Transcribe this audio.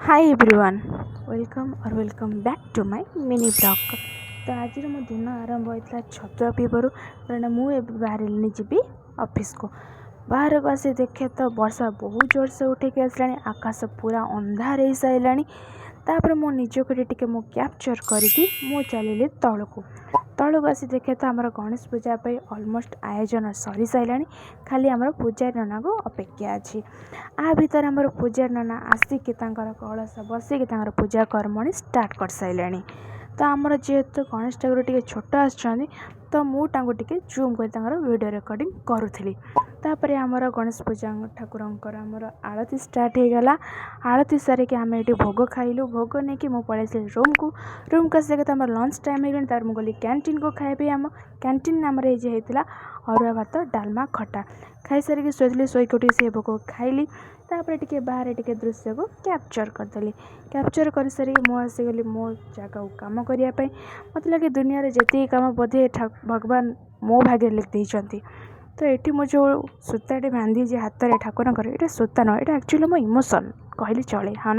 Hi everyone welcome back to my mini blog. तो आज मो दिन आरंभ होता छतुआ पीवर कारण मुझे बाहर जी ऑफिस को बाहर को आसी देखे तो वर्षा बहुत जोर से उठे आसला आकाश पूरा अंधार हो सारा तापर मो निजक टे मो कैप्चर करके मु चलिए तौक आसी देखे तो आम गणेश पूजा ऑलमोस्ट आयोजन सरी सारा खाली आम पूजारी नना को अपेक्षा अच्छी आ भीतर आम पूजारी नना आसिक कलश बसिक पूजा कर्मणी स्टार्ट कर सारे। तो आमर जेहेतु गणेश ठाकुर टे छोट आसुँच तो मुझे जूम कर वीडियो रिकॉर्डिंग करुँगी। तापर आमर गणेश पूजा ठाकुर आमर आरती स्टार्ट हो गला। आरती सारिक आम ये भोग खाइलु। भोग नहीं कि मुझे पलैसी रूम को आसिक आम लंच टाइम हो गला। मुझे गली कैंटीन को खाइबी आम कैंटीन आमर ये होता अरुआ भात डालमा खटा खाई सारिक शोली शोक उठी से भोग खाइली। तापर टिके बाहर टिके दृश्य को कैप्चर करदेली। कैप्चर कर सारी मु आसीगली मो जगह को कम करने मत लगे दुनिया रे जति कम बोधे भगवान मो भाग्य लिख देइछंती। तो ये मो जो सूताटे बांधी हाथ में ठाकुर ये सूता न ये एक्चुअली मो इमोशन कहले चले हाँ ना।